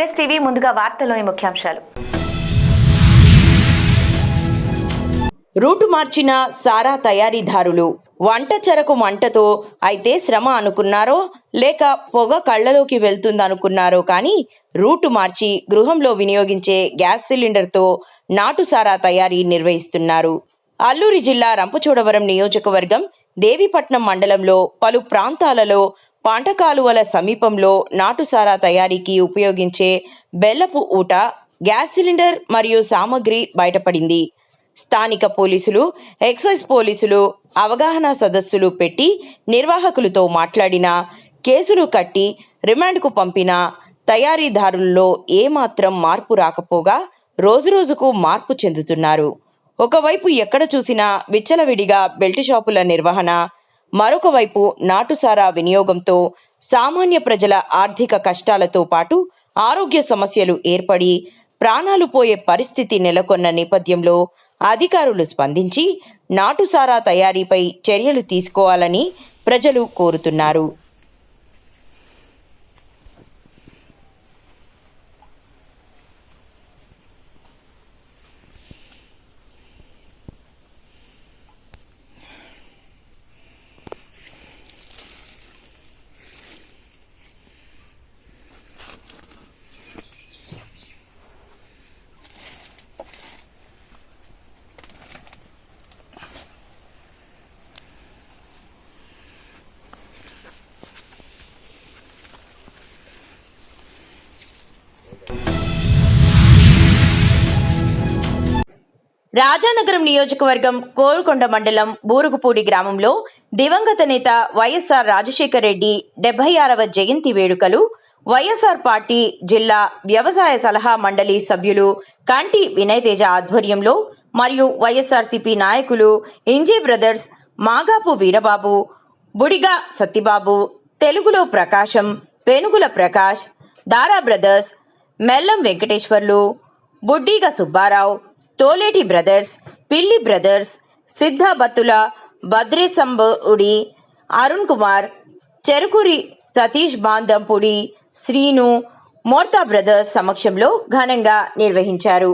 NS TV ముందుగా వార్తల్లోని ముఖ్యాంశాలు. రూటు మార్చిన సారా తయారీదారులు వంట చెరకు మంటతో అయితే శ్రమ అనుకున్నారో లేక పొగ కళ్ళలోకి వెళ్తుందనుకున్నారో కానీ రూటు మార్చి గృహంలో వినియోగించే గ్యాస్ సిలిండర్తో నాటు సారా తయారీ నిర్వహిస్తున్నారు. అల్లూరి జిల్లా రంపచోడవరం నియోజకవర్గం దేవీపట్నం మండలంలో పలు ప్రాంతాలలో పంట కాలువల సమీపంలో నాటుసారా తయారీకి ఉపయోగించే బెల్లపు ఊట, గ్యాస్ సిలిండర్ మరియు సామగ్రి బయటపడింది. స్థానిక పోలీసులు, ఎక్సైజ్ పోలీసులు అవగాహన సదస్సులు పెట్టి నిర్వాహకులతో మాట్లాడినా, కేసులు కట్టి రిమాండ్కు పంపిన తయారీదారుల్లో ఏమాత్రం మార్పు రాకపోగా రోజురోజుకు మార్పు చెందుతున్నారు. ఒకవైపు ఎక్కడ చూసినా విచ్చలవిడిగా బెల్ట్ షాపుల నిర్వహణ, మరొక వైపు నాటుసారా వినియోగంతో సామాన్య ప్రజల ఆర్థిక కష్టాలతో పాటు ఆరోగ్య సమస్యలు ఏర్పడి ప్రాణాలు పోయే పరిస్థితి నెలకొన్న నేపథ్యంలో అధికారులు స్పందించి నాటుసారా తయారీపై చర్యలు తీసుకోవాలని ప్రజలు కోరుతున్నారు. రాజానగరం నియోజకవర్గం కోరుకొండ మండలం బూరుగుపూడి గ్రామంలో దివంగత నేత వైఎస్ఆర్ రాజశేఖర రెడ్డి 76వ జయంతి వేడుకలు వైఎస్ఆర్ పార్టీ జిల్లా వ్యవసాయ సలహా మండలి సభ్యులు కంటి వినయ్ తేజ ఆధ్వర్యంలో మరియు వైఎస్ఆర్సీపీ నాయకులు ఇంజే బ్రదర్స్, మాగాపు వీరబాబు, బుడిగా సత్తిబాబు, తెలుగులో ప్రకాశం, పెనుగుల ప్రకాష్, దారా బ్రదర్స్, మెల్లం వెంకటేశ్వర్లు, బుడ్డిగా సుబ్బారావు, తోలేటి బ్రదర్స్, పిల్లి బ్రదర్స్, సిద్ధ బత్తుల భద్రేశంబుడి, అరుణ్ కుమార్, చెరుకూరి సతీష్ బాందంపుడి, శ్రీను, మోర్తా బ్రదర్స్ సమక్షంలో ఘనంగా నిర్వహించారు.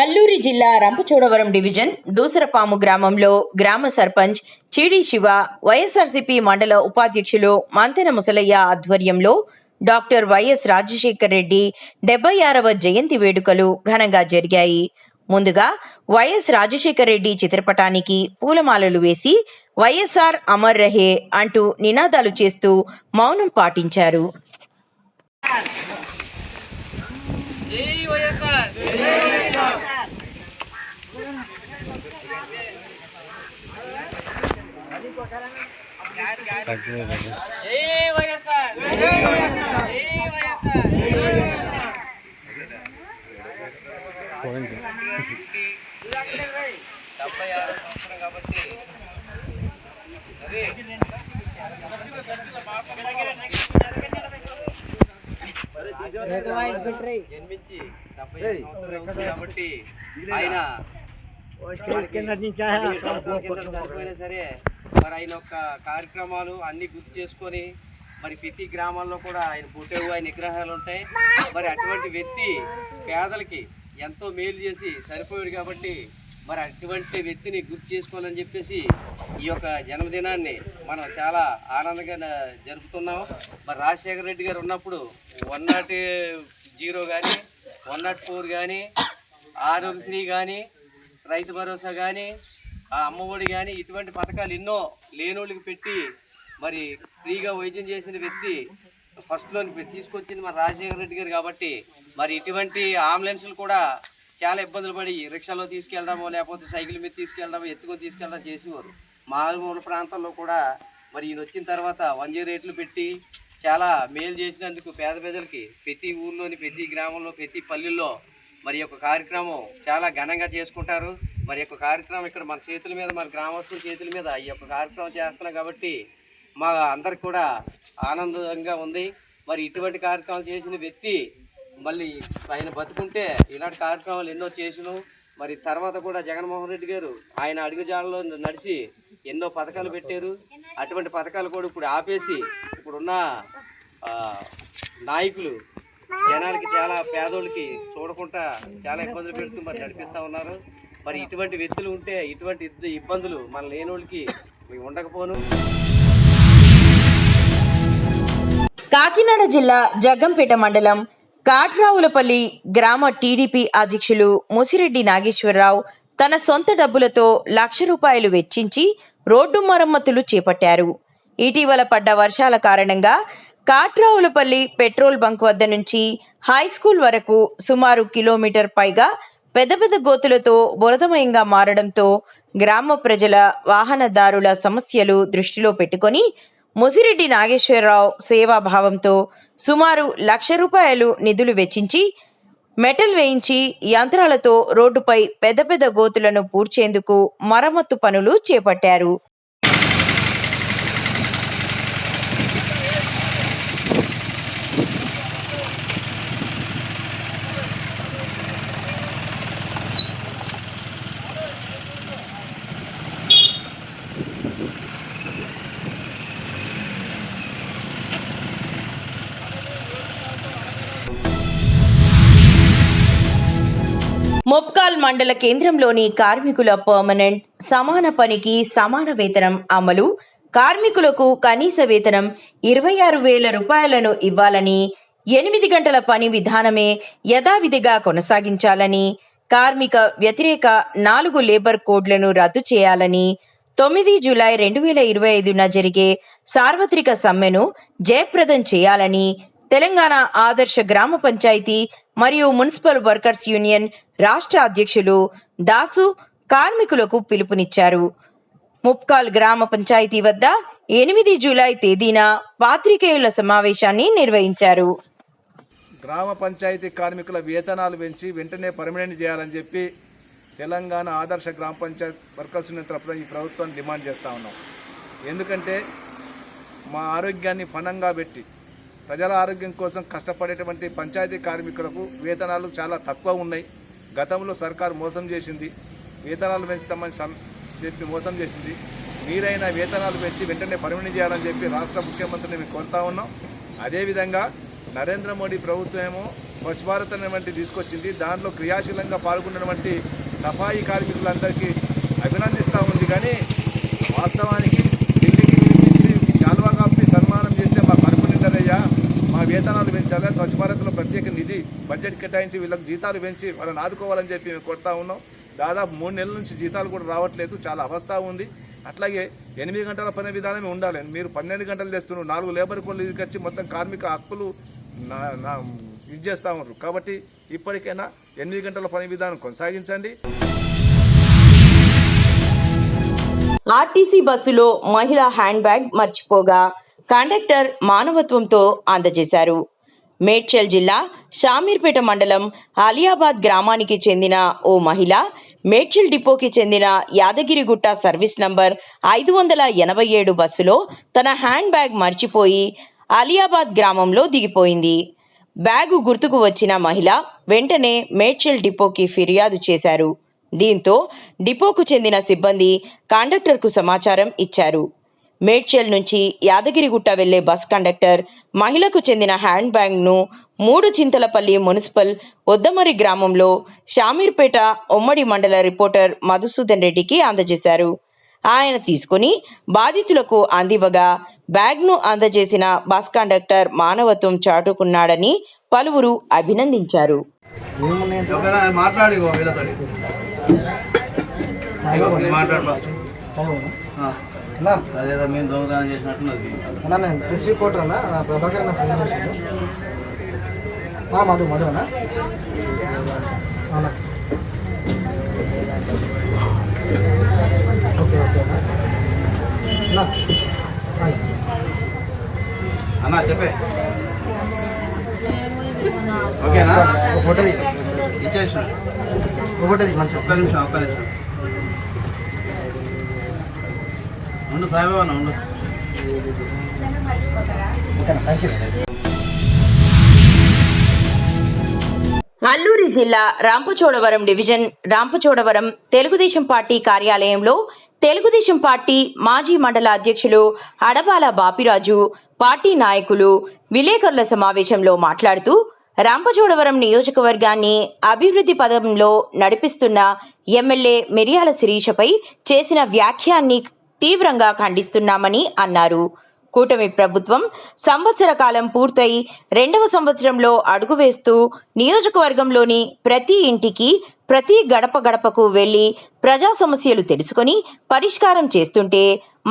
అల్లూరి జిల్లా రంపచోడవరం డివిజన్ దూసరపాము గ్రామంలో గ్రామ సర్పంచ్ చీడి శివ, వైఎస్ఆర్సీపీ మండల ఉపాధ్యక్షులు మంతెన ముసలయ్య ఆధ్వర్యంలో డాక్టర్ వైఎస్ రాజశేఖర రెడ్డి 76వ జయంతి వేడుకలు ఘనంగా జరిగాయి. ముందుగా వైఎస్ రాజశేఖర రెడ్డి చిత్రపటానికి పూలమాలలు వేసి వైఎస్ఆర్ అమర్ రహే అంటూ నినాదాలు చేస్తూ మౌనం పాటించారు. జన్మించి 75 సంవత్సరాలు అవుతుంది కాబట్టి ఆయన చనిపోయినా సరే మరి ఆయన యొక్క కార్యక్రమాలు అన్ని గుర్తు చేసుకొని మరి ప్రతి గ్రామాల్లో కూడా ఆయన పుట్టేవు ఆయన విగ్రహాలు ఉంటాయి. మరి అటువంటి వ్యక్తి పేదలకి ఎంతో మేలు చేసి సరిపోయాడు కాబట్టి మరి అటువంటి వ్యక్తిని గుర్తు చేసుకోవాలని చెప్పేసి ఈ యొక్క జన్మదినాన్ని మనం చాలా ఆనందంగా జరుపుతున్నాం. మరి రాజశేఖర రెడ్డి గారు ఉన్నప్పుడు 100 కానీ 104 కానీ ఆరోగ్యశ్రీ కానీ రైతు భరోసా కానీ అమ్మఒడి కానీ ఇటువంటి పథకాలు ఎన్నో లేనోళ్ళకి పెట్టి మరి ఫ్రీగా వైద్యం చేసిన వ్యక్తి ఫస్ట్లోని తీసుకొచ్చింది మరి రాజశేఖర రెడ్డి గారు కాబట్టి మరి ఇటువంటి అంబులెన్సులు కూడా చాలా ఇబ్బందులు పడి రిక్షాలో తీసుకెళ్ళడమో లేకపోతే సైకిల్ మీద తీసుకెళ్ళడమో ఎత్తుకొని తీసుకెళ్ళడం చేసేవారు. మారుమూల ప్రాంతాల్లో కూడా మరి ఈయన వచ్చిన తర్వాత 108 పెట్టి చాలా మేలు చేసినందుకు పేద ప్రజలకి ప్రతి ఊర్లోని ప్రతి గ్రామంలో ప్రతి పల్లెల్లో మరి యొక్క కార్యక్రమం చాలా ఘనంగా చేసుకుంటారు. మరి యొక్క కార్యక్రమం ఇక్కడ మన చేతుల మీద మన గ్రామస్తుల చేతుల మీద ఈ యొక్క కార్యక్రమం చేస్తున్నాం కాబట్టి మా అందరికి కూడా ఆనందంగా ఉంది. మరి ఇటువంటి కార్యక్రమం చేసిన వ్యక్తి మళ్ళీ ఆయన బతుకుంటే ఇలాంటి కార్యక్రమాలు ఎన్నో చేసినాం. మరి తర్వాత కూడా జగన్మోహన్ రెడ్డి గారు ఆయన అడుగుజాడలో నడిచి ఎన్నో పథకాలు పెట్టారు. అటువంటి పథకాలు కూడా ఇప్పుడు ఆపేసి ఇప్పుడున్న నాయకులు జనాలకి చాలా పేదోళ్ళకి చూడకుండా చాలా ఇబ్బందులు పెడుతూ మరి నడిపిస్తూ ఉన్నారు. మరి ఇటువంటి వ్యక్తులు ఉంటే ఇటువంటి ఇబ్బందులు మన లేనోళ్ళకి ఉండకపోను. కాకినాడ జిల్లా జగ్గంపేట మండలం కాట్రావులపల్లి గ్రామ టీడీపీ అధ్యక్షులు ముసిరెడ్డి నాగేశ్వరరావు తన సొంత డబ్బులతో ₹1,00,000 వెచ్చించి రోడ్డు మరమ్మతులు చేపట్టారు. ఇటీవల పడ్డ వర్షాల కారణంగా కాట్రావులపల్లి పెట్రోల్ బంక్ వద్ద నుంచి హైస్కూల్ వరకు సుమారు కిలోమీటర్ పైగా పెద్ద పెద్ద గోతులతో బురదమయంగా మారడంతో గ్రామ ప్రజల వాహనదారుల సమస్యలు దృష్టిలో పెట్టుకొని ముసిరెడ్డి నాగేశ్వరరావు సేవాభావంతో సుమారు ₹1,00,000 నిధులు వెచ్చించి మెటల్ వేయించి యంత్రాలతో రోడ్డుపై పెద్ద పెద్ద గోతులను పూడ్చేందుకు మరమ్మతు పనులు చేపట్టారు. ముప్కాల్ మండల కేంద్రంలోని కార్మికుల పర్మనెంట్ సమాన పనికి సమాన వేతనం అమలు, కార్మికులకు కనీస వేతనం ₹26,000 ఇవ్వాలని, 8 గంటల పని విధానమే యథావిధిగా కొనసాగించాలని, కార్మిక వ్యతిరేక 4 లేబర్ కోడ్లను రద్దు చేయాలని, 9 జూలై 2025న జరిగే సార్వత్రిక సమ్మెను జయప్రదం చేయాలని తెలంగాణ ఆదర్శ గ్రామ పంచాయతీ మరియు మున్సిపల్ వర్కర్స్ యూనియన్ రాష్ట్ర అధ్యక్షులు దాసు కార్మికులకు పిలుపునిచ్చారు. ముప్కాల్ గ్రామ పంచాయతీ వద్ద 8 జూలై తేదీన పాత్రికేయుల సమావేశాన్ని నిర్వహించారు. గ్రామ పంచాయతీ కార్మికుల వేతనాలు పెంచి వెంటనే పర్మనెంట్ చేయాలని చెప్పి తెలంగాణ ఆదర్శ గ్రామ పంచాయతీ వర్కర్స్ యూనియన్ తరఫున ఈ ప్రభుత్వాన్ని డిమాండ్ చేస్తూ ఉన్నాం. ఎందుకంటే మా ఆరోగ్యాన్ని పణంగా పెట్టి ప్రజల ఆరోగ్యం కోసం కష్టపడేటువంటి పంచాయతీ కార్మికులకు వేతనాలు చాలా తక్కువ ఉన్నాయి. గతంలో సర్కారు మోసం చేసింది, వేతనాలు పెంచుతామని చెప్పి మోసం చేసింది. మీరైనా వేతనాలు పెంచి వెంటనే పర్మనెంట్ చేయాలని చెప్పి రాష్ట్ర ముఖ్యమంత్రిని మేము కోరుతా ఉన్నాం. అదేవిధంగా నరేంద్ర మోడీ ప్రభుత్వం ఏమో స్వచ్ఛ భారత్ అనేటువంటి తీసుకొచ్చింది. దాంట్లో క్రియాశీలంగా పాల్గొన్నటువంటి సఫాయి కార్మికులందరికీ అభినందిస్తూ ఉంది. కానీ వాస్తవానికి ఢిల్లీకి పిలిపించి శాల్వా కప్పి సన్మానం చేస్తే మా పర్మనెంట్ అయ్యా, మా వేతనాలు పెంచాలి, స్వచ్ఛ భారత్లో ప్రత్యేక నిధి బడ్జెట్ కేటాయించి వీళ్ళకి జీతాలు పెంచి వాళ్ళని ఆదుకోవాలని చెప్పి మేము కొడతా ఉన్నాం. దాదాపు 3 నెలల నుంచి జీతాలు కూడా రావట్లేదు, చాలా అవస్థ ఉంది. అట్లాగే 8 గంటల పని విధానమే ఉండాలి. మీరు 12 గంటలు చేస్తున్నారు, 4 లేబర్ కోడ్లు తీసుకొచ్చి మొత్తం కార్మిక హక్కులు ఇది చేస్తూ ఉన్నారు. కాబట్టి ఇప్పటికైనా 8 గంటల పని విధానం కొనసాగించండి. ఆర్టీసీ బస్సులో మహిళా హ్యాండ్ బ్యాగ్ మర్చిపోగా కండక్టర్ మానవత్వంతో అందజేశారు. మేడ్చల్ జిల్లా షామీర్పేట మండలం అలియాబాద్ గ్రామానికి చెందిన ఓ మహిళ మేడ్చల్ డిపోకి చెందిన యాదగిరిగుట్ట సర్వీస్ నంబర్ 587 బస్సులో తన హ్యాండ్ బ్యాగ్ మర్చిపోయి అలియాబాద్ గ్రామంలో దిగిపోయింది. బ్యాగు గుర్తుకు వచ్చిన మహిళ వెంటనే మేడ్చల్ డిపోకి ఫిర్యాదు చేశారు. దీంతో డిపోకు చెందిన సిబ్బంది కండక్టర్కు సమాచారం ఇచ్చారు. మేడ్చల్ నుంచి యాదగిరిగుట్ట వెళ్లే బస్ కండక్టర్ మహిళకు చెందిన హ్యాండ్ బ్యాగ్ను మూడుచింతలపల్లి మున్సిపల్ ఒద్దమరి గ్రామంలో షామీర్పేట ఉమ్మడి మండల రిపోర్టర్ మధుసూదన్ రెడ్డికి అందజేశారు. ఆయన తీసుకుని బాధితులకు అందివ్వగా బ్యాగ్ను అందజేసిన బస్ కండక్టర్ మానవత్వం చాటుకున్నాడని పలువురు అభినందించారు. అదేదో మేము దొంగతనం చేసినట్టున్నది అన్నా. నేను ప్రెస్ రిపోర్టర్ అన్నా, నా ప్రభాకర్ నా ఫ్రెండ్ మధు అన్నా. అవునా, ఓకే అన్నా. అన్నా చెప్పే ఓకేనా? ఒక ఫోటో ఇచ్చేసిన ఒక ఫోటో మంచి ఒక్క నిమిషం ఉండు సాయిబాబా ఉండు. Thank you. అల్లూరి జిల్లా రాంపచోడవరం డివిజన్ రాంపచోడవరం తెలుగుదేశం పార్టీ కార్యాలయంలో తెలుగుదేశం పార్టీ మాజీ మండల అధ్యక్షులు అడబాల బాపిరాజు, పార్టీ నాయకులు విలేకరుల సమావేశంలో మాట్లాడుతూ రాంపచోడవరం నియోజకవర్గాన్ని అభివృద్ధి పదంలో నడిపిస్తున్న ఎమ్మెల్యే మిర్యాల శిరీషపై చేసిన వ్యాఖ్యాన్ని తీవ్రంగా ఖండిస్తున్నామని అన్నారు. కూటమి ప్రభుత్వం సంవత్సర కాలం పూర్తయి 2వ సంవత్సరంలో అడుగు వేస్తూ నియోజకవర్గంలోని ప్రతి ఇంటికి ప్రతి గడప గడపకు వెళ్లి ప్రజా సమస్యలు తెలుసుకుని పరిష్కారం చేస్తుంటే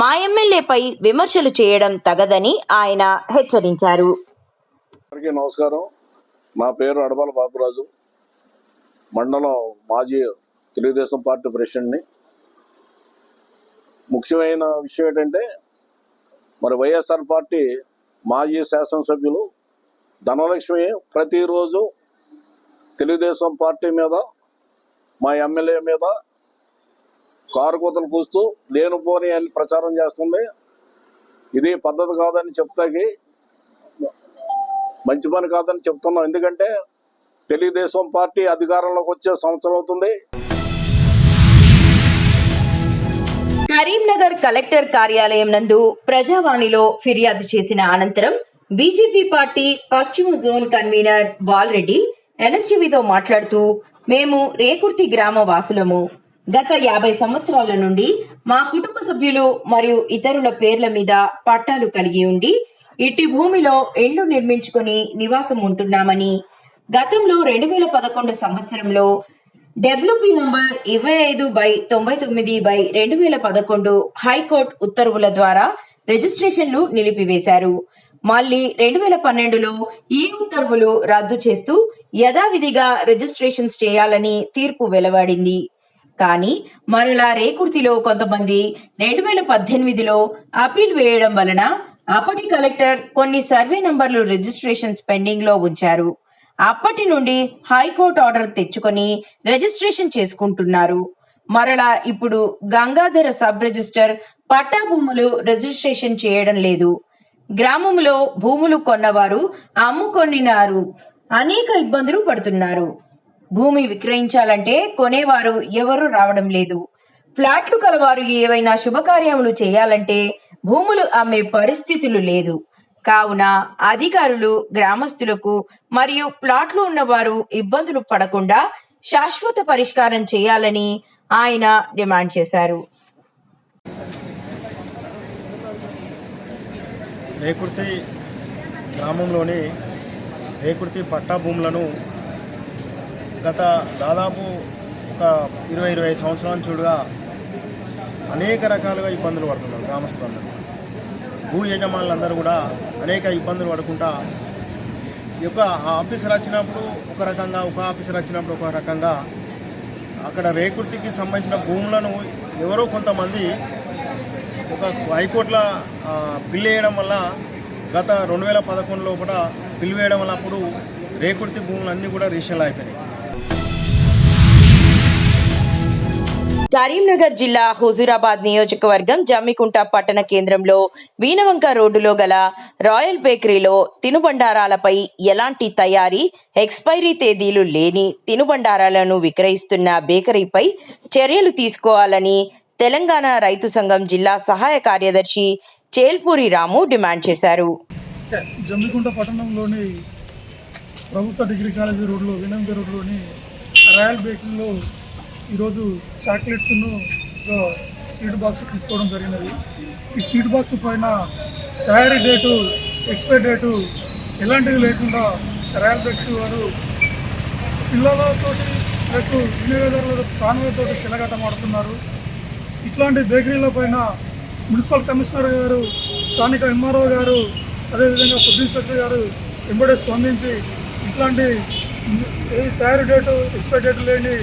మా ఎమ్మెల్యేపై విమర్శలు చేయడం తగదని ఆయన హెచ్చరించారు. అందరికీ నమస్కారం. నా పేరు అడబాల బాపురాజు, మండలం మాజీ తెలుగుదేశం పార్టీ ప్రెసిడెంట్ని. ముఖ్యమైన విషయం ఏంటంటే, మరి వైఎస్ఆర్ పార్టీ మాజీ శాసనసభ్యులు ధనలక్ష్మి ప్రతిరోజు తెలుగుదేశం పార్టీ మీద, మా ఎమ్మెల్యే మీద కారుకూతలు కూస్తూ లేనిపోని అని ప్రచారం చేస్తుంది. ఇది పద్ధతి కాదని చెప్తాకి మంచి పని కాదని చెప్తున్నాం. ఎందుకంటే తెలుగుదేశం పార్టీ అధికారంలోకి వచ్చే సంవత్సరం అవుతుంది. కరీంనగర్ కలెక్టర్ కార్యాలయం నందు ప్రజావాణిలో ఫిర్యాదు చేసిన అనంతరం బీజేపీ పార్టీ పశ్చిమ జోన్ కన్వీనర్ బాలరెడ్డి ఎన్ఎస్టీవీతో మాట్లాడుతూ, మేము రేకుర్తి గ్రామ వాసులము. గత 50 సంవత్సరాల నుండి మా కుటుంబ సభ్యులు మరియు ఇతరుల పేర్ల మీద పట్టాలు కలిగి ఉండి ఇట్టి భూమిలో ఇళ్లు నిర్మించుకుని నివాసం ఉంటున్నామని, గతంలో 2011 సంవత్సరంలో డబ్ల్యూపీ నంబర్ 25/99/2011 హైకోర్టు ఉత్తర్వుల ద్వారా రిజిస్ట్రేషన్లు నిలిపివేశారు. మళ్లీ 2012లో ఈ ఉత్తర్వులు రద్దు చేస్తూ యథావిధిగా రిజిస్ట్రేషన్స్ చేయాలని తీర్పు వెలువడింది. కానీ మరలా రేకుర్తిలో కొంతమంది 2018లో అపీల్ వేయడం వలన అప్పటి కలెక్టర్ కొన్ని సర్వే నంబర్లు రిజిస్ట్రేషన్స్ పెండింగ్ లో ఉంచారు. అప్పటి నుండి హైకోర్టు ఆర్డర్ తెచ్చుకొని రిజిస్ట్రేషన్ చేసుకుంటున్నారు. మరలా ఇప్పుడు గంగాధర సబ్ రిజిస్టర్ పట్టా భూములు రిజిస్ట్రేషన్ చేయడం లేదు. గ్రామంలో భూములు కొన్నవారు అమ్ముకొనినారు అనేక ఇబ్బందులు పడుతున్నారు. భూమి విక్రయించాలంటే కొనేవారు ఎవరు రావడం లేదు. ఫ్లాట్లు కలవారు ఏవైనా శుభకార్యములు చేయాలంటే భూములు అమ్మే పరిస్థితులు లేదు. కావున అధికారులు గ్రామస్తులకు మరియు ప్లాట్లు ఉన్నవారు ఇబ్బందులు పడకుండా శాశ్వత పరిష్కారం చేయాలని ఆయన డిమాండ్ చేశారు. రేకుర్తి గ్రామంలోని రేకుర్తి పట్టా భూములను గత దాదాపు ఒక 20-25 సంవత్సరాల చూడగా అనేక రకాలుగా ఇబ్బందులు పడుతున్నారు గ్రామస్తులందరూ. భూ యజమానులందరూ కూడా అనేక ఇబ్బందులు పడుకుంటా ఈ యొక్క ఆఫీసర్ వచ్చినప్పుడు ఒక రకంగా, ఒక ఆఫీసర్ వచ్చినప్పుడు ఒక రకంగా, అక్కడ రేకుర్తికి సంబంధించిన భూములను ఎవరో కొంతమంది ఒక హైకోర్టులో బిల్ వేయడం వల్ల గత 2011 లోపల బిల్ వేయడం వల్ల అప్పుడు రేకుర్తి భూములు అన్నీ కూడా రిజిస్ట్రేషన్ అయిపోయినాయి. కరీంనగర్ జిల్లా హుజూరాబాద్ నియోజకవర్గం జమ్మికుంట పట్టణ కేంద్రంలో వీణవంక రోడ్డులో గల రాయల్ బేకరీలో తినుబండారాలపై ఎలాంటి తయారీ ఎక్స్పైరీ తేదీలు లేని తినుబండారాలను విక్రయిస్తున్న బేకరీపై చర్యలు తీసుకోవాలని తెలంగాణ రైతు సంఘం జిల్లా సహాయ కార్యదర్శి చేల్పూరి రాము డిమాండ్ చేశారు. జమ్మికుంట పట్టణంలోని ప్రభుత్వ డిగ్రీ కాలేజీ రోడ్లో వీణవంక రోడ్లోని రాయల్ బేకరీలో ఈరోజు చాక్లెట్స్ను స్వీట్ బాక్స్ తీసుకోవడం జరిగినది. ఈ స్వీట్ బాక్స్ పైన తయారీ డేటు, ఎక్స్పైరీ డేటు ఎలాంటివి లేకుండా రాయల్ బేకరీ వారు పిల్లలతో ప్లస్ వినియోగదారుల ప్రాణులతో చెలగాటమాడుతున్నారు. ఇట్లాంటి బేకరీల పైన మున్సిపల్ కమిషనర్ గారు, స్థానిక ఎంఆర్ఓ గారు, అదేవిధంగా ఫుడ్ ఇన్స్పెక్టర్ గారు వెంబడే స్పందించి ఇట్లాంటి తయారీ డేటు, ఎక్స్పైరీ డేటు లేని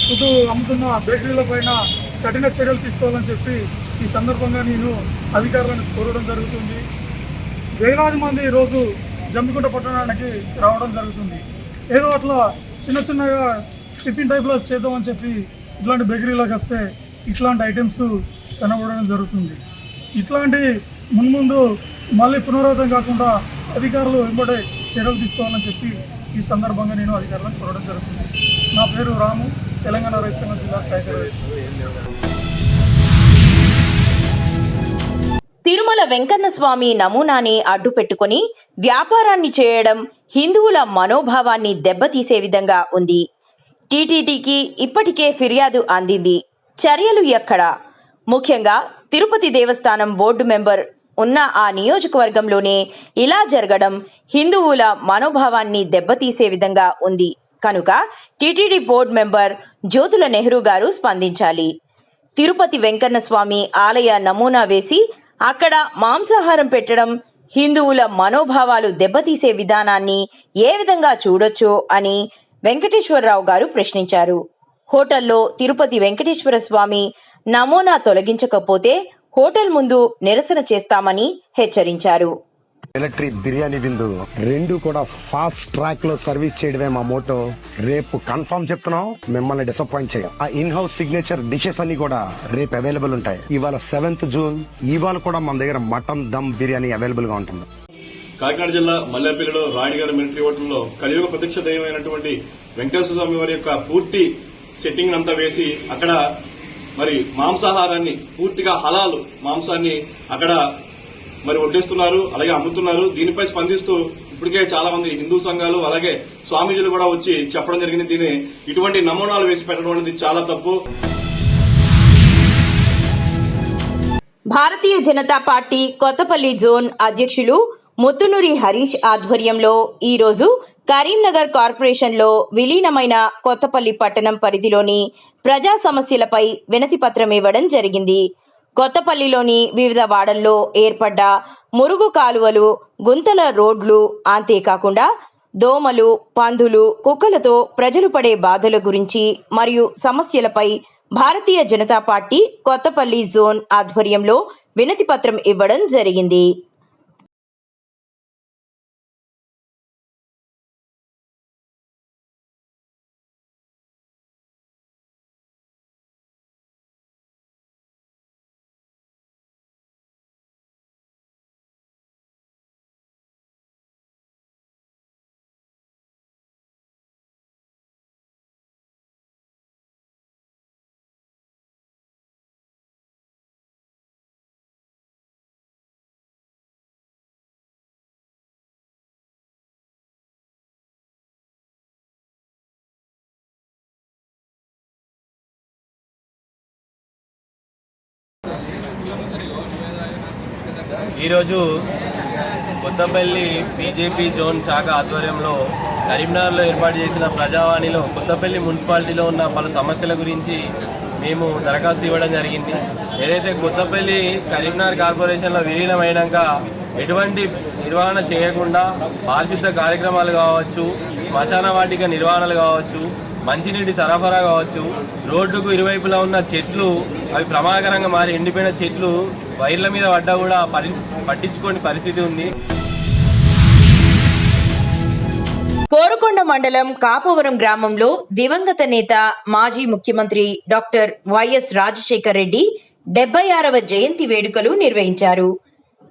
ఫుడ్ అమ్ముతున్న బేకరీల పైన కఠిన చర్యలు తీసుకోవాలని చెప్పి ఈ సందర్భంగా నేను అధికారులను కోరడం జరుగుతుంది. వేలాది మంది ఈరోజు జమ్మికుంట పట్టణానికి రావడం జరుగుతుంది. ఏదో అట్లా చిన్న చిన్నగా టిఫిన్ టైప్లో చేద్దామని చెప్పి ఇట్లాంటి బేకరీలోకి వస్తే ఇట్లాంటి ఐటమ్స్ కనబడడం జరుగుతుంది. ఇట్లాంటి మున్ముందు మళ్ళీ పునరావృతం కాకుండా అధికారులు వెంబడే చర్యలు తీసుకోవాలని చెప్పి ఈ సందర్భంగా నేను అధికారులను కోరడం జరుగుతుంది. నా పేరు రాము, తెలంగాణ రైతు సంఘం జిల్లా సహాయ కార్యదర్శి. తిరుమల వెంకన్న స్వామి నమూనాని అడ్డు పెట్టుకుని వ్యాపారాన్ని చేయడం హిందువుల మనోభావాన్ని దెబ్బతీసే విధంగా ఉంది. టీటీడీకి ఇప్పటికే ఫిర్యాదు అందింది. చర్యలు ఎక్కడా? ముఖ్యంగా తిరుపతి దేవస్థానం బోర్డు మెంబర్ ఉన్న ఆ నియోజకవర్గంలోనే ఇలా జరగడం హిందువుల మనోభావాన్ని దెబ్బతీసే విధంగా ఉంది. కనుక TTD board member Jyothula Nehru గారు స్పందించాలి. తిరుపతి వెంకన్న స్వామి ఆలయ నమూనా వేసి అక్కడ మాంసాహారం పెట్టడం హిందువుల మనోభావాలు దెబ్బతీసే విధానాన్ని ఏ విధంగా చూడొచ్చో అని వెంకటేశ్వరరావు గారు ప్రశ్నించారు. హోటల్లో తిరుపతి వెంకటేశ్వర స్వామి నమూనా తొలగించకపోతే హోటల్ ముందు నిరసన చేస్తామని హెచ్చరించారు. మిలిటరీ బిర్యానీ విందు రెండు కూడా ఫాస్ట్ ట్రాక్ లో సర్వీస్ చేయడమే మా మోటో. రేపు కన్ఫర్మ్ చెప్తున్నాం, మిమ్మల్ని డిసప్పాయింట్ చేయం. ఆ ఇన్ హౌస్ సిగ్నేచర్ డిషెస్ అన్ని కూడా రేపు అవైలబుల్ ఉంటాయి. ఇవాళ 7th జూన్, ఇవాళ కూడా మన దగ్గర మటన్ దమ్ బిర్యానీ అవైలబుల్ గా ఉంటుంది. కాకినాడ జిల్లా మల్లేపల్లిలో రాణిగారి మిలిటరీ హోటల్లో కలియుగ ప్రత్యక్ష దైవమైనటువంటి వెంకటేశ్వర స్వామి వారి యొక్క పూర్తి సెట్టింగ్ అంతా వేసి అక్కడ మరి మాంసాహారాన్ని పూర్తిగా హలాలు మాంసాన్ని అక్కడ మరి వడ్డిస్తున్నారు, అలాగే అమ్ముతున్నారు. దీనిపై స్పందిస్తూ ఇప్పటికే చాలా మంది హిందూ సంఘాలు అలాగే స్వామీజీలు కూడా వచ్చి చెప్పడం జరిగింది. దీన్ని ఇటువంటి నమూనాలు వేసి పెట్టడం అనేది చాలా తప్పు. భారతీయ జనతా పార్టీ కొత్తపల్లి జోన్ అధ్యక్షులు ముత్తునూరి హరీష్ ఆధ్వర్యంలో ఈరోజు కరీంనగర్ కార్పొరేషన్లో విలీనమైన కొత్తపల్లి పట్టణం పరిధిలోని ప్రజా సమస్యలపై వినతి పత్రం ఇవ్వడం జరిగింది. కొత్తపల్లిలోని వివిధ వాడల్లో ఏర్పడ్డ మురుగు కాలువలు, గుంతల రోడ్లు, అంతేకాకుండా దోమలు, పందులు, కుక్కలతో ప్రజలు పడే బాధల గురించి మరియు సమస్యలపై భారతీయ జనతా పార్టీ కొత్తపల్లి జోన్ ఆధ్వర్యంలో వినతి పత్రం ఇవ్వడం జరిగింది. ఈరోజు కొత్తపల్లి బీజేపీ జోన్ శాఖ ఆధ్వర్యంలో కరీంనగర్లో ఏర్పాటు చేసిన ప్రజావాణిలో కొత్తపల్లి మున్సిపాలిటీలో ఉన్న పలు సమస్యల గురించి మేము దరఖాస్తు ఇవ్వడం జరిగింది. ఏదైతే కొత్తపల్లి కరీంనగర్ కార్పొరేషన్లో విలీనమైనాక ఎటువంటి నిర్వహణ చేయకుండా పారిశుద్ధ కార్యక్రమాలు కావచ్చు, శ్మశాన వాటిక నిర్వహణలు కావచ్చు, మంచినీటి సరఫరా కావచ్చు, రోడ్డుకు ఇరువైపులా ఉన్న చెట్లు అవి ప్రమాదకరంగా మారి ఎండిపోయిన చెట్లు వైర్ల మీద పడ్డా కూడా పట్టించుకోని పరిస్థితి ఉంది. కోరుకొండ మండలం కాపవరం గ్రామంలో దివంగత నేత మాజీ ముఖ్యమంత్రి డాక్టర్ వైఎస్ రాజశేఖర్ రెడ్డి 76వ జయంతి వేడుకలు నిర్వహించారు.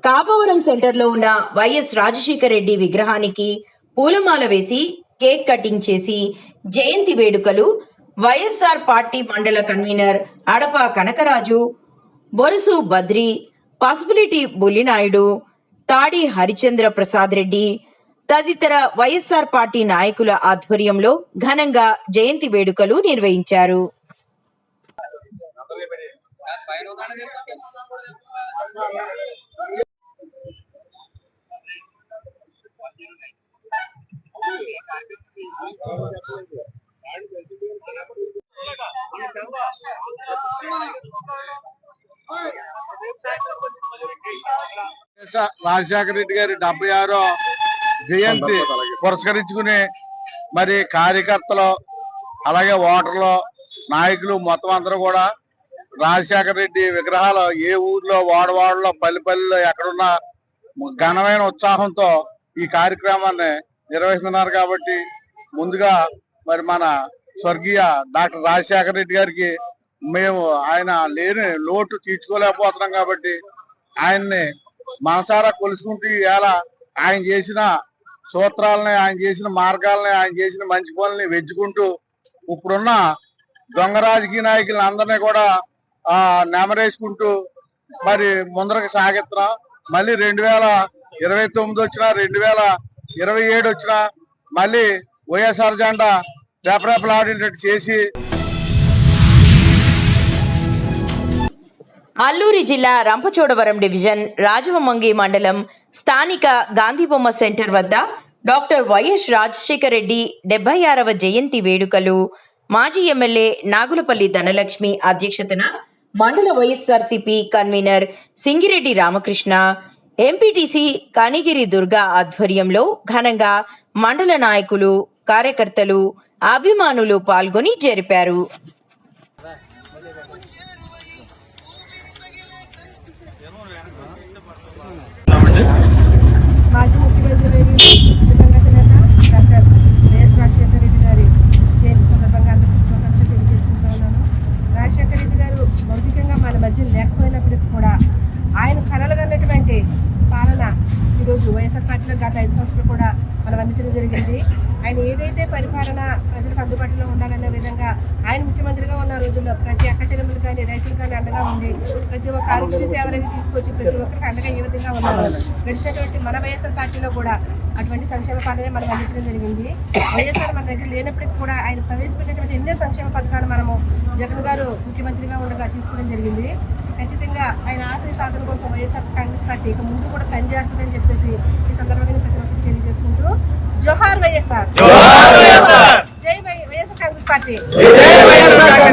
కాపవరం సెంటర్లో ఉన్న వైఎస్ రాజశేఖర్ రెడ్డి విగ్రహానికి పూలమాల వేసి కేక్ కటింగ్ చేసి జయంతి వేడుకలు వైఎస్ఆర్ పార్టీ మండల కన్వీనర్ అడప కనకరాజు, బొరుసు బద్రి, పసుపులిటి బుల్లినాయుడు, తాడి హరిచంద్ర ప్రసాద్ రెడ్డి తదితర వైఎస్ఆర్ పార్టీ నాయకుల ఆధ్వర్యంలో ఘనంగా జయంతి వేడుకలు నిర్వహించారు. రాజశేఖర రెడ్డి గారి 76వ జయంతి పురస్కరించుకుని మరి కార్యకర్తలు అలాగే ఓటర్లు నాయకులు మొత్తం అందరూ కూడా రాజశేఖర రెడ్డి విగ్రహాలు ఏ ఊర్లో వాడవాడలో పల్లెల్లో ఎక్కడున్నా ఘనమైన ఉత్సాహంతో ఈ కార్యక్రమాన్ని నిర్వహిస్తున్నారు. కాబట్టి ముందుగా మరి మన స్వర్గీయ డాక్టర్ రాజశేఖర రెడ్డి గారికి మేము ఆయన లేని లోటు తీర్చుకోలేకపోతున్నాం. కాబట్టి ఆయన్ని మనసారా కొలుసుకుంటూ ఇవాళ ఆయన చేసిన సూత్రాలని, ఆయన చేసిన మార్గాలని, ఆయన చేసిన మంచి పనులని వెచ్చుకుంటూ ఇప్పుడున్న దొంగ రాజకీయ నాయకులను అందరినీ కూడా నెమరేసుకుంటూ మరి ముందరకు సాగిస్తున్నాం. మళ్ళీ 2029 వచ్చినా 2027 వచ్చినా మళ్ళీ వైఎస్ఆర్ జెండా రెపరెపలాడేటట్టు చేసి. అల్లూరి జిల్లా రంపచోడవరం డివిజన్ రాజవమంగి మండలం స్థానిక గాంధీబొమ్మ సెంటర్ వద్ద డాక్టర్ వైఎస్ రాజశేఖర్ రెడ్డి 76వ జయంతి వేడుకలు మాజీ ఎమ్మెల్యే నాగులపల్లి ధనలక్ష్మి అధ్యక్షతన మండల వైఎస్ఆర్సీపీ కన్వీనర్ సింగిరెడ్డి రామకృష్ణ, ఎంపీటీసీ కనిగిరి దుర్గా ఆధ్వర్యంలో ఘనంగా మండల నాయకులు, కార్యకర్తలు, అభిమానులు పాల్గొని జరిపారు. మాజీ ముఖ్యమంత్రి దివంగత నేత డాక్టర్ వైఎస్ రాజశేఖర రెడ్డి గారి జయంతి సందర్భంగా అందరికీ శుభాకాంక్షలు తెలియజేసుకుంటూ ఉన్నాను. రాజశేఖర రెడ్డి గారు భౌతికంగా మన మధ్య లేకపోయినప్పటికీ కూడా ఆయన కలలుగన్నటువంటి పాలన ఈరోజు వైఎస్ఆర్ పార్టీలో గత 5 సంవత్సరాలు కూడా మనం అందించడం జరిగింది. ఆయన ఏదైతే పరిపాలన ప్రజలకు అందుబాటులో ఉండాలనే విధంగా ఆయన ముఖ్యమంత్రిగా ఉన్న రోజుల్లో ప్రతి అక్క చెల్లెములు కానీ రైతులు కానీ అండగా ఉండి ప్రతి ఒక్క ఆరోగ్య సేవలకి తీసుకొచ్చి ప్రతి ఒక్కరికి అండగా ఏ విధంగా ఉన్నారు. గడిచినటువంటి మన వైఎస్ఆర్ పార్టీలో కూడా అటువంటి సంక్షేమ పాలనే మనం అందించడం జరిగింది. వైఎస్ఆర్ మన దగ్గర లేనప్పటికీ కూడా ఆయన ప్రవేశపెట్టినటువంటి ఎన్నో సంక్షేమ పథకాలు మనము జగన్ గారు ముఖ్యమంత్రిగా ఉండగా తీసుకోవడం జరిగింది. ఖచ్చితంగా ఆయన ఆశయ సాధన కోసం వైఎస్ఆర్ కాంగ్రెస్ పార్టీ ఇక ముందు కూడా పనిచేస్తుందని చెప్పేసి ఈ సందర్భంగా ప్రతి ఒక్కరికి తెలియజేసుకుంటూ జోహార్ వైఎస్ఆర్, జై వైఎస్ఆర్ కాంగ్రెస్ పార్టీ,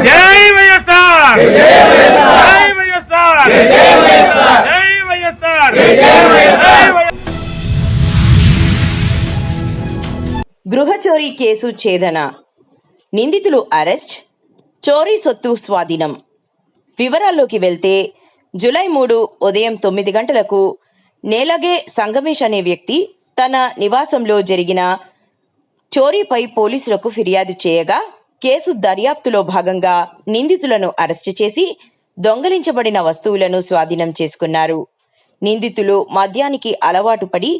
జై వైఎస్ఆర్, జై వైఎస్ఆర్, జై వైఎస్ఆర్. గృహ చోరీ కేసు ఛేదన, నిందితులు అరెస్ట్, చోరీ సొత్తు స్వాధీనం. వివరాల్లోకి వెళ్తే జూలై 3 ఉదయం 9 గంటలకు నేలగే సంగమేష్ అనే వ్యక్తి తన నివాసంలో జరిగిన చోరీపై పోలీసులకు ఫిర్యాదు చేయగా కేసు దర్యాప్తులో భాగంగా నిందితులను అరెస్టు చేసి దొంగలించబడిన వస్తువులను స్వాధీనం చేసుకున్నారు. నిందితులు మద్యానికి అలవాటు పడి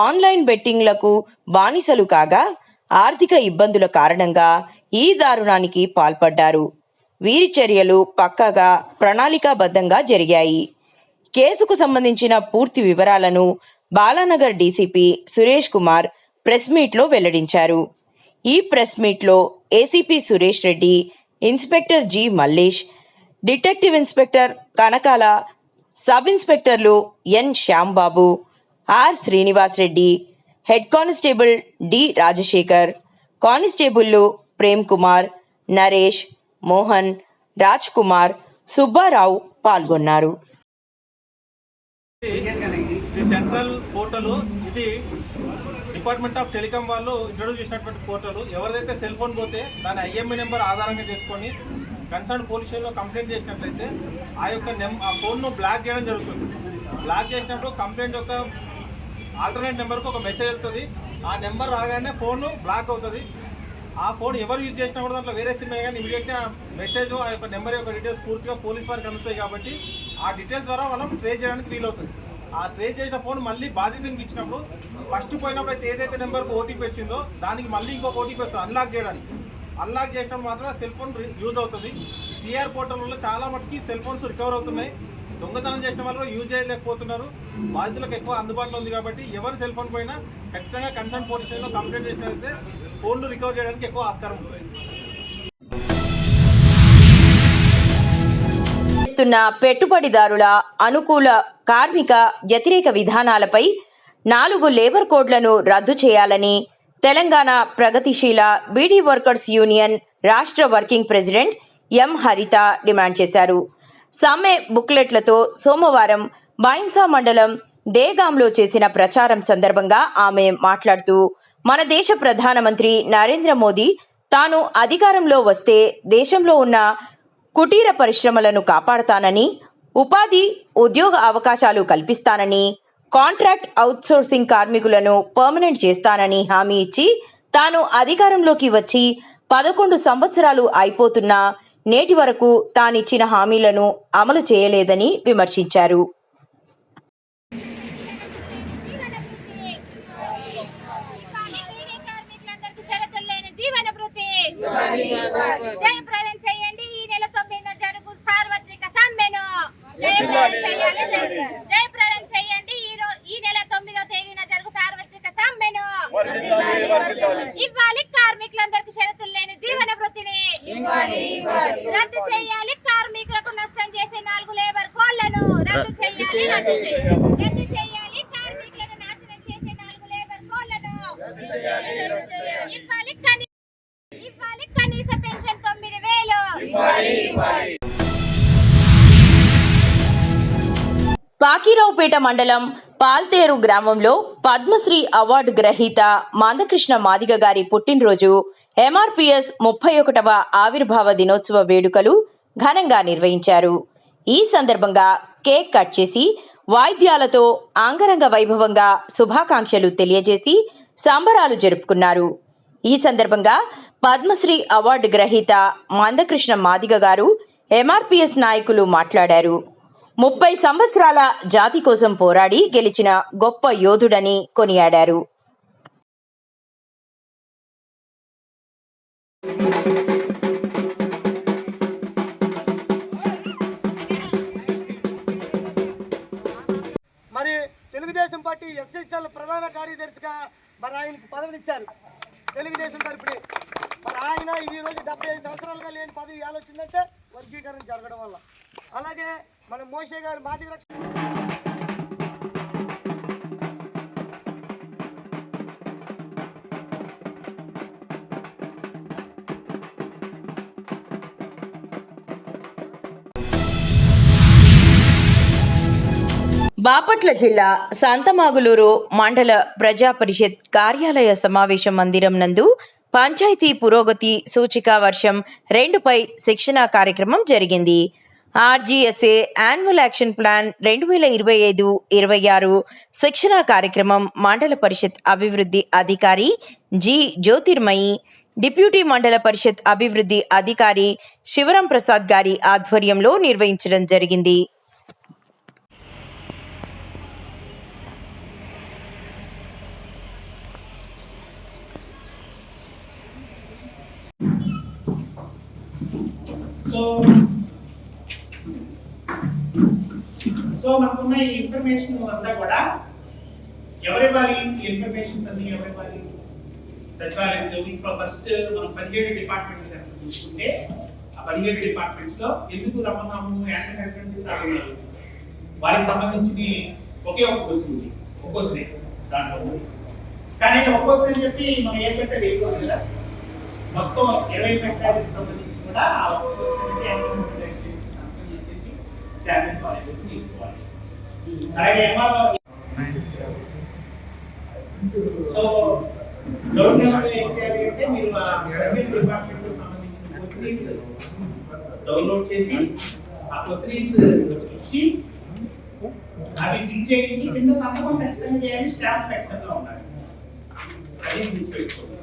ఆన్లైన్ బెట్టింగ్లకు బానిసలు కాగా ఆర్థిక ఇబ్బందుల కారణంగా ఈ దారుణానికి పాల్పడ్డారు. వీరి చర్యలు పక్కాగా ప్రణాళికాబద్ధంగా జరిగాయి. కేసుకు సంబంధించిన పూర్తి వివరాలను బాలానగర్ డీసీపీ సురేష్ కుమార్ ప్రెస్ మీట్లో వెల్లడించారు. ఈ ప్రెస్ మీట్లో ACP Suresh Reddy, inspector G Mallesh, detective inspector Kanakala, sub ఇన్స్పెక్టర్లు N Shyambabu, R Srinivas Reddy, head constable D Rajasekhar, కానిస్టేబుల్లు ప్రేమ్ కుమార్, నరేష్, మోహన్, రాజ్ కుమార్, సుబ్బారావు పాల్గొన్నారు. ఇది సెంట్రల్ పోర్టల్, ఇది డిపార్ట్మెంట్ ఆఫ్ టెలికాం వాళ్ళు ఇంట్రొడ్యూస్ చేసినటువంటి పోర్టల్. ఎవరిదైతే సెల్ ఫోన్ పోతే దాని ఐఎంఈ నెంబర్ ఆధారంగా చేసుకొని కన్సర్న్ పోలీస్ స్టేషన్లో కంప్లైంట్ చేసినట్లయితే ఆ ఫోన్ను బ్లాక్ చేయడం జరుగుతుంది. బ్లాక్ చేసినప్పుడు కంప్లైంట్ యొక్క ఆల్టర్నేట్ నెంబర్కి ఒక మెసేజ్ వెళ్తుంది. ఆ నెంబర్ రాగానే ఫోన్ బ్లాక్ అవుతుంది. ఆ ఫోన్ ఎవరు యూజ్ చేసినా కూడా దాంట్లో వేరే సిమ్ కానీ ఇమీడియట్గా మెసేజ్ ఆ యొక్క నెంబర్ యొక్క డీటెయిల్స్ పూర్తిగా పోలీస్ వారికి అందుతాయి. కాబట్టి ఆ డీటెయిల్స్ ద్వారా మనం ట్రేస్ చేయడానికి వీలవుతుంది. ఆ ట్రేస్ చేసిన ఫోన్ మళ్ళీ బాధితునికి ఇచ్చినప్పుడు ఫస్ట్ పోయినప్పుడు అయితే ఏదైతే నెంబర్కి ఓటీపీ వచ్చిందో దానికి మళ్ళీ ఇంకొక ఓటీపీ వస్తుంది అన్లాక్ చేయడానికి. అన్లాక్ చేసినప్పుడు మాత్రమే సెల్ ఫోన్ యూజ్ అవుతుంది. సిఆర్ పోర్టల్ వల్ల చాలా మటుకి సెల్ ఫోన్స్ రికవర్ అవుతున్నాయి. దొంగతనం చేసిన వాళ్ళు యూజ్ చేయలేకపోతున్నారు. బాధితులకు ఎక్కువ అందుబాటులో ఉంది. కాబట్టి ఎవరు సెల్ ఫోన్ పోయినా ఖచ్చితంగా కన్సర్న్ పోలీస్ స్టేషన్లో కంప్లైంట్ చేసినట్లయితే ఫోన్లు రికవర్ చేయడానికి ఎక్కువ ఆస్కారం ఉంటుంది. పెట్టుబడిదారుల అనుకూల కార్మిక వ్యతిరేక విధానాలపై 4 లేబర్ కోడ్లను రద్దు చేయాలని తెలంగాణ ప్రగతిశీల బీడీ వర్కర్స్ యూనియన్ రాష్ట్ర వర్కింగ్ ప్రెసిడెంట్ ఎం హరిత డిమాండ్ చేశారు. సమ్మె బుక్లెట్లతో సోమవారం బైన్సా మండలం దేగాంలో చేసిన ప్రచారం సందర్భంగా ఆమె మాట్లాడుతూ, మన దేశ ప్రధానమంత్రి నరేంద్ర మోదీ తాను అధికారంలో వస్తే దేశంలో ఉన్న కుటీర పరిశ్రమలను కాపాడతానని, ఉపాధి ఉద్యోగ అవకాశాలు కల్పిస్తానని, కాంట్రాక్ట్ అవుట్సోర్సింగ్ కార్మికులను పర్మనెంట్ చేస్తానని హామీ ఇచ్చి తాను అధికారంలోకి వచ్చి 11 సంవత్సరాలు అయిపోతున్నా నేటి వరకు తానిచ్చిన హామీలను అమలు చేయలేదని విమర్శించారు. ఇవ్వాలి కార్మికులందరికీ షరతులు లేని జీవన వృత్తిని రద్దు చేయాలి. కార్మికులకు నష్టం చేసే 4 లేబర్ కోడ్లను రద్దు చేయాలి. రద్దు చేయాలి. కార్మికులను నాశనం చేసే 4 లేబర్ కోడ్లను ఇవ్వాలి. కనీస పెన్షన్ 9,000. పాకిరావుపేట మండలం పాల్తేరు గ్రామంలో పద్మశ్రీ అవార్డు గ్రహీత మందకృష్ణ మాదిగ గారి పుట్టినరోజు ఎంఆర్పీఎస్ 31వ ఆవిర్భావ దినోత్సవ వేడుకలు ఘనంగా నిర్వహించారు. ఈ సందర్భంగా కేక్ కట్ చేసి వాయిద్యాలతో అంగరంగ వైభవంగా శుభాకాంక్షలు తెలియజేసి సంబరాలు జరుపుకున్నారు. ఈ సందర్భంగా పద్మశ్రీ అవార్డు గ్రహీత మందకృష్ణ మాదిగ గారు ఎంఆర్పీఎస్ నాయకులు మాట్లాడారు. 30 సంవత్సరాల జాతి కోసం పోరాడి గెలిచిన గొప్ప యోధుడని కొనియాడారు. మరి తెలుగుదేశం పార్టీ ఎస్ఎస్ఎల్ ప్రధాన కార్యదర్శిగా మరి ఆయనకు పదవినిచ్చారు తెలుగుదేశం తరపున. మరి ఆయన ఈ రోజు 75 సంవత్సరాలుగా లేని పదవి ఆలోచిందంటే వర్గీకరణ జరగడం వల్ల. అలాగే మన మోషే గారు మాదిగ రక్షణ బాపట్ల జిల్లా సంతమాగులూరు మండల ప్రజా పరిషత్ కార్యాలయ సమావేశ మందిరం నందు పంచాయతీ పురోగతి సూచిక వర్షం 2పై శిక్షణా కార్యక్రమం జరిగింది. ఆర్జీఎస్ఏ యాన్యువల్ యాక్షన్ ప్లాన్ 2025-26 శిక్షణా కార్యక్రమం మండల పరిషత్ అభివృద్ధి అధికారి జి జ్యోతిర్మయి, డిప్యూటీ మండల పరిషత్ అభివృద్ధి అధికారి శివరం ప్రసాద్ గారి ఆధ్వర్యంలో నిర్వహించడం జరిగింది. సో మనకున్న ఈ ఇన్ఫర్మేషన్ అంతా కూడా ఎవరివ్వాలి? ఈ ఇన్ఫర్మేషన్స్ అన్ని ఎవరివ్వాలి? సచివాలయంలో ఇప్పుడు ఫస్ట్ మనం 17 డిపార్ట్మెంట్ కనుక చూసుకుంటే ఆ 17 డిపార్ట్మెంట్స్ లో ఎందుకు రమ్మన్నాము యాక్సిడెంట్ సాగున్నారు వారికి సంబంధించి ఒకే ఒక క్వశ్చన్ ఉంది, ఒక క్వశ్చన్ దాంట్లో. కానీ ఒక క్వశ్చన్ అని చెప్పి మనం ఏం పెట్టాలి అయిపోదు కదా, మొత్తం 20 పంచాయతీకి సంబంధించి కూడా ఆ ఒక క్వశ్చన్ చేసేసి స్టాండర్డ్స్ కాలేజెస్ తీసుకోవాలి. అలాగే సో డౌన్లోడ్ ఏం చేయాలి అంటే మీరు డిపార్ట్మెంట్ కు సంబంధించిన క్వశ్చన్స్ డౌన్లోడ్ చేసి ఆ క్వశ్చన్స్ ఇచ్చి అవి జిక్ చేయించి కింద సంతకం ఖచ్చితంగా చేయాలి, స్టాంప్ ఖచ్చితంగా ఉండాలి. అది గుర్తుపెట్టుకోండి.